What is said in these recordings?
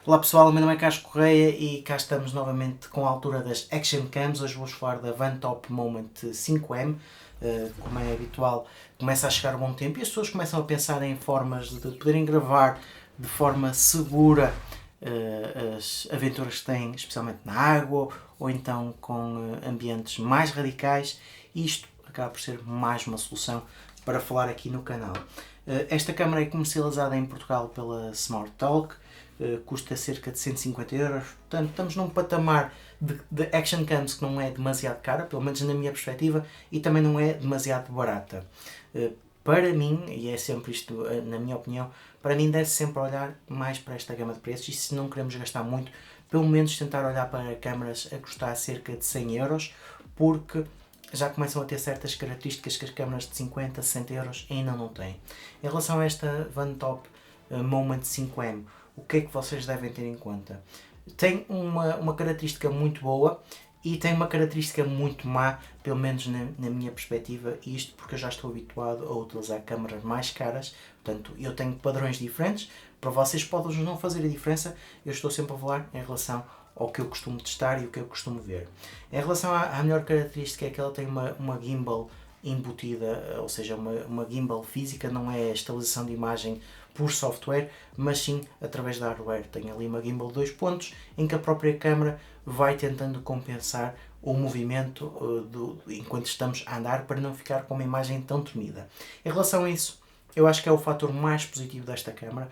Olá pessoal, meu nome é Carlos Correia e cá estamos novamente com a altura das Action Cams. Hoje vou-vos falar da Vantop Moment 5M. Como é habitual, começa a chegar o bom tempo e as pessoas começam a pensar em formas de poderem gravar de forma segura as aventuras que têm, especialmente na água ou então com ambientes mais radicais, e isto acaba por ser mais uma solução para falar aqui no canal. Esta câmara é comercializada em Portugal pela Smart Talk. Custa cerca de 150 euros, portanto estamos num patamar de action cams que não é demasiado cara, pelo menos na minha perspectiva, e também não é demasiado barata. Para mim, e é sempre isto na minha opinião, para mim deve sempre olhar mais para esta gama de preços, e se não queremos gastar muito, pelo menos tentar olhar para câmaras a custar cerca de 100 euros, porque já começam a ter certas características que as câmaras de 50, 60 euros ainda não têm. Em relação a esta Vantop Moment 5M, o que é que vocês devem ter em conta? Tem uma característica muito boa e tem uma característica muito má, pelo menos na minha perspectiva, isto porque eu já estou habituado a utilizar câmaras mais caras, portanto eu tenho padrões diferentes, para vocês pode não fazer a diferença, eu estou sempre a falar em relação ao que eu costumo testar e o que eu costumo ver. Em relação à melhor característica é que ela tem uma gimbal embutida, ou seja, uma gimbal física, não é a estabilização de imagem por software, mas sim através da hardware. Tem ali uma gimbal de 2 pontos em que a própria câmera vai tentando compensar o movimento enquanto estamos a andar para não ficar com uma imagem tão tremida. Em relação a isso, eu acho que é o fator mais positivo desta câmera.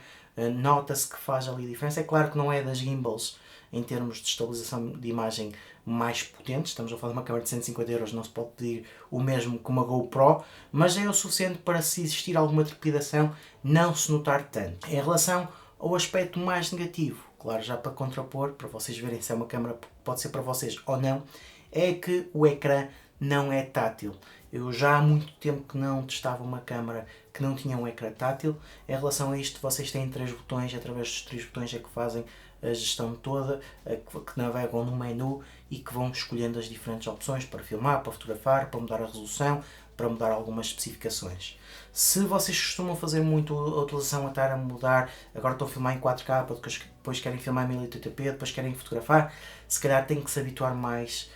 Nota-se que faz ali a diferença. É claro que não é das gimbals em termos de estabilização de imagem mais potentes, estamos a falar de uma câmera de 150 euros, não se pode pedir o mesmo que uma GoPro, mas é o suficiente para, se existir alguma trepidação, não se notar tanto. Em relação ao aspecto mais negativo, claro, já para contrapor, para vocês verem se é uma câmera que pode ser para vocês ou não, é que o ecrã não é tátil. Eu já há muito tempo que não testava uma câmera que não tinha um ecrã tátil. Em relação a isto, vocês têm 3 botões, através dos 3 botões é que fazem a gestão toda, que navegam no menu e que vão escolhendo as diferentes opções para filmar, para fotografar, para mudar a resolução, para mudar algumas especificações. Se vocês costumam fazer muito a utilização a estar a mudar, agora estou a filmar em 4K, depois querem filmar em 1080p, depois querem fotografar, se calhar têm que se habituar mais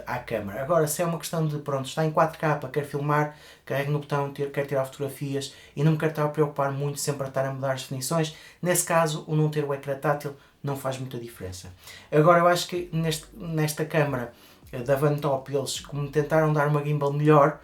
à câmera. Agora, se é uma questão de, pronto, está em 4K, quer filmar, carrego no botão, quer tirar fotografias e não me quero estar a preocupar muito sempre a estar a mudar as definições, nesse caso, o não ter o ecrã tátil não faz muita diferença. Agora, eu acho que nesta câmera da Vantop, eles, como tentaram dar uma gimbal melhor,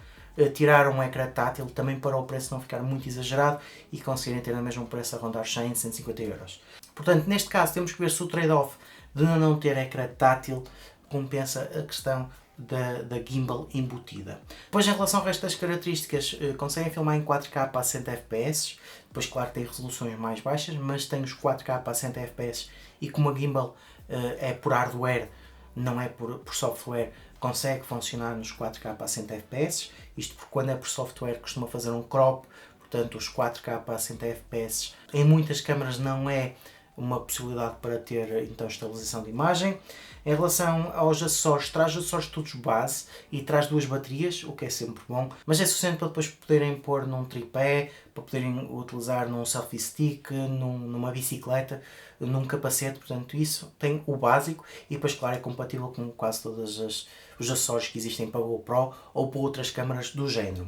tiraram um ecrã tátil também para o preço não ficar muito exagerado e conseguirem ter o mesmo preço a rondar 100, 150 euros. Portanto, neste caso, temos que ver se o trade-off de não ter ecrã tátil compensa a questão da gimbal embutida. Depois, em relação ao resto das características, conseguem filmar em 4K a 60 fps, depois claro tem resoluções mais baixas, mas tem os 4K a 60 fps e como a gimbal é por hardware, não é por software, consegue funcionar nos 4K a 60 fps, isto porque quando é por software costuma fazer um crop, portanto os 4K a 60 fps em muitas câmaras não é uma possibilidade para ter então estabilização de imagem. Em relação aos acessórios, traz acessórios todos base e traz 2 baterias, o que é sempre bom, mas é suficiente para depois poderem pôr num tripé, para poderem utilizar num selfie stick, numa bicicleta, num capacete, portanto isso tem o básico e depois claro é compatível com quase todos os acessórios que existem para a GoPro ou para outras câmaras do género.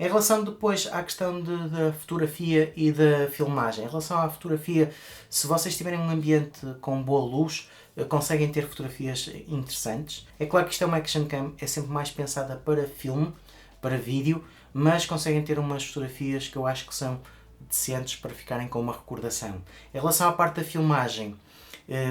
Em relação depois à questão da fotografia e da filmagem, em relação à fotografia, se vocês tiverem um ambiente com boa luz, conseguem ter fotografias interessantes. É claro que isto é uma action cam, é sempre mais pensada para filme, para vídeo, mas conseguem ter umas fotografias que eu acho que são decentes para ficarem com uma recordação. Em relação à parte da filmagem,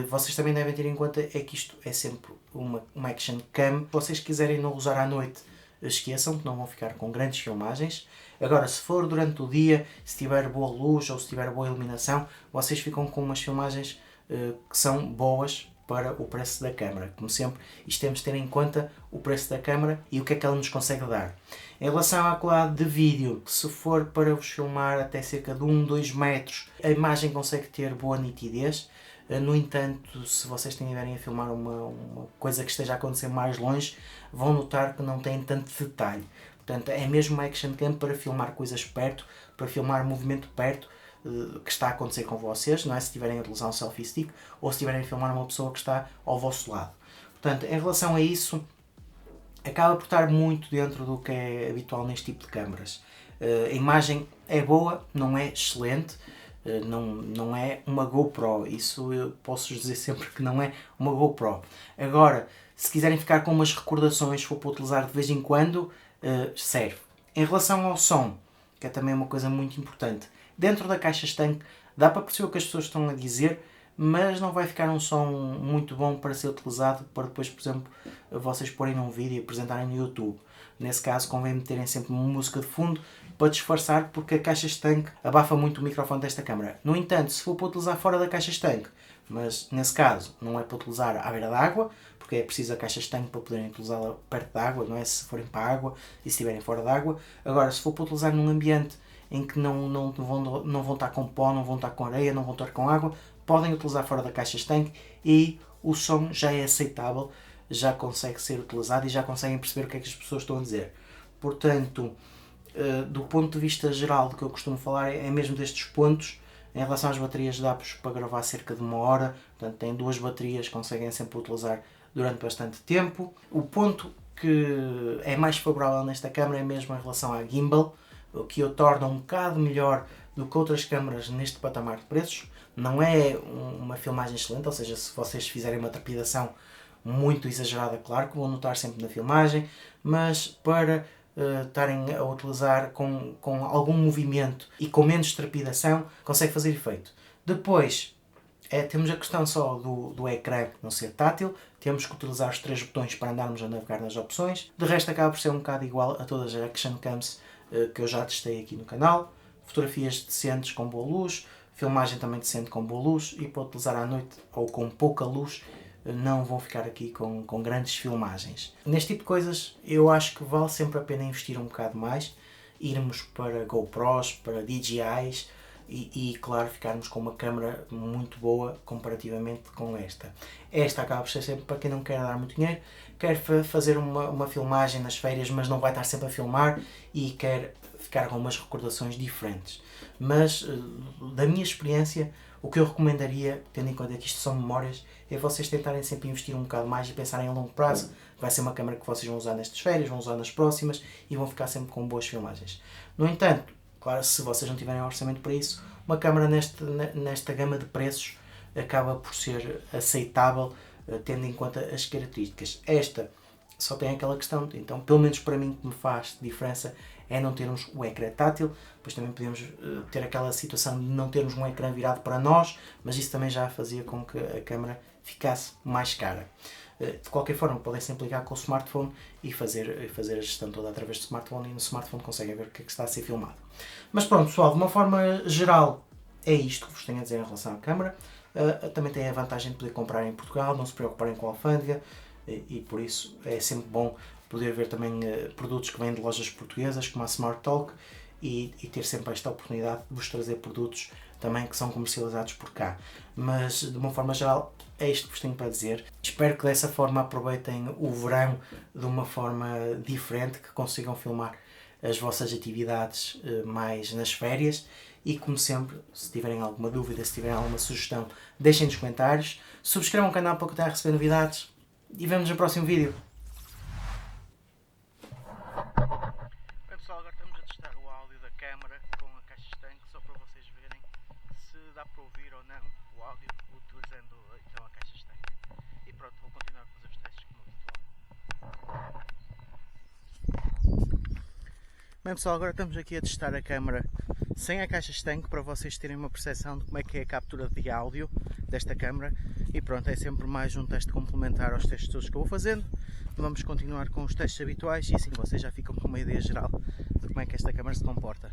vocês também devem ter em conta é que isto é sempre uma action cam. Se vocês quiserem não usar à noite, esqueçam que não vão ficar com grandes filmagens. Agora, se for durante o dia, se tiver boa luz ou se tiver boa iluminação, vocês ficam com umas filmagens que são boas para o preço da câmera. Como sempre, isto temos de ter em conta o preço da câmera e o que é que ela nos consegue dar. Em relação à qualidade de vídeo, se for para vos filmar até cerca de 2 metros, a imagem consegue ter boa nitidez. No entanto, se vocês estiverem a filmar uma coisa que esteja a acontecer mais longe, vão notar que não tem tanto detalhe. Portanto, é mesmo uma action cam para filmar coisas perto, para filmar movimento perto, que está a acontecer com vocês, não é? Se estiverem a utilizar um selfie stick ou se estiverem a filmar uma pessoa que está ao vosso lado. Portanto, em relação a isso, acaba por estar muito dentro do que é habitual neste tipo de câmaras. A imagem é boa, não é excelente, não é uma GoPro, isso eu posso dizer sempre que não é uma GoPro. Agora, se quiserem ficar com umas recordações, se for para utilizar de vez em quando, serve. Em relação ao som, que é também uma coisa muito importante, dentro da caixa estanque dá para perceber o que as pessoas estão a dizer, mas não vai ficar um som muito bom para ser utilizado para depois, por exemplo, vocês porem num vídeo e apresentarem no YouTube. Nesse caso convém meterem sempre uma música de fundo para disfarçar, porque a caixa estanque abafa muito o microfone desta câmera. No entanto, se for para utilizar fora da caixa estanque, mas nesse caso não é para utilizar à beira d'água, porque é preciso a caixa estanque para poderem utilizá-la perto da água, não é? Se forem para a água e se estiverem fora da água. Agora, se for para utilizar num ambiente em que não vão estar com pó, não vão estar com areia, não vão estar com água, podem utilizar fora da caixa estanque e o som já é aceitável, já consegue ser utilizado e já conseguem perceber o que é que as pessoas estão a dizer. Portanto, do ponto de vista geral do que eu costumo falar é mesmo destes pontos. Em relação às baterias, dá-vos para gravar cerca de 1 hora, portanto têm 2 baterias, conseguem sempre utilizar durante bastante tempo. O ponto que é mais favorável nesta câmera é mesmo em relação à gimbal, o que o torna um bocado melhor do que outras câmaras neste patamar de preços. Não é uma filmagem excelente, ou seja, se vocês fizerem uma trepidação muito exagerada, claro que vão notar sempre na filmagem, mas para estarem a utilizar com algum movimento e com menos trepidação, consegue fazer efeito. Depois, temos a questão só do ecrã não ser tátil, temos que utilizar os 3 botões para andarmos a navegar nas opções. De resto, acaba por ser um bocado igual a todas as action cams que eu já testei aqui no canal. Fotografias decentes com boa luz, filmagem também decente com boa luz, e para utilizar à noite ou com pouca luz não vão ficar aqui com grandes filmagens. Neste tipo de coisas eu acho que vale sempre a pena investir um bocado mais, irmos para GoPros, para DJIs e claro, ficarmos com uma câmera muito boa comparativamente com esta. Esta acaba por ser sempre para quem não quer dar muito dinheiro, quer fazer uma filmagem nas férias, mas não vai estar sempre a filmar e quer ficar com umas recordações diferentes. Mas, da minha experiência, o que eu recomendaria, tendo em conta que isto são memórias, é vocês tentarem sempre investir um bocado mais e pensarem a longo prazo. Vai ser uma câmera que vocês vão usar nestas férias, vão usar nas próximas e vão ficar sempre com boas filmagens. No entanto, claro, se vocês não tiverem orçamento para isso, uma câmera nesta gama de preços acaba por ser aceitável, tendo em conta as características. Esta só tem aquela questão, então pelo menos para mim que me faz diferença é não termos o ecrã tátil. Depois também podemos ter aquela situação de não termos um ecrã virado para nós, mas isso também já fazia com que a câmera ficasse mais cara. De qualquer forma, podem sempre ligar com o smartphone e fazer a gestão toda através do smartphone, e no smartphone conseguem ver o que é que está a ser filmado. Mas pronto, pessoal, de uma forma geral é isto que vos tenho a dizer em relação à câmera. Também tem a vantagem de poder comprar em Portugal, não se preocuparem com a alfândega, e por isso é sempre bom poder ver também produtos que vêm de lojas portuguesas como a Smart Talk e ter sempre esta oportunidade de vos trazer produtos também que são comercializados por cá. Mas de uma forma geral é isto que vos tenho para dizer. Espero que dessa forma aproveitem o verão de uma forma diferente, que consigam filmar as vossas atividades mais nas férias, e como sempre, se tiverem alguma dúvida, se tiverem alguma sugestão, deixem nos comentários, subscrevam o canal para continuar a receber novidades e vemos no próximo vídeo. Bem pessoal, agora estamos a testar o áudio da câmara com a caixa estanque, só para vocês verem se dá para ouvir ou não o áudio utilizando então a caixa estanque. E pronto, vou continuar a fazer os testes como habitual. Bem pessoal, agora estamos aqui a testar a câmara sem a caixa estanque, para vocês terem uma percepção de como é que é a captura de áudio desta câmara. E pronto, é sempre mais um teste complementar aos testes todos que eu vou fazendo. Vamos continuar com os testes habituais e assim vocês já ficam com uma ideia geral de como é que esta câmara se comporta.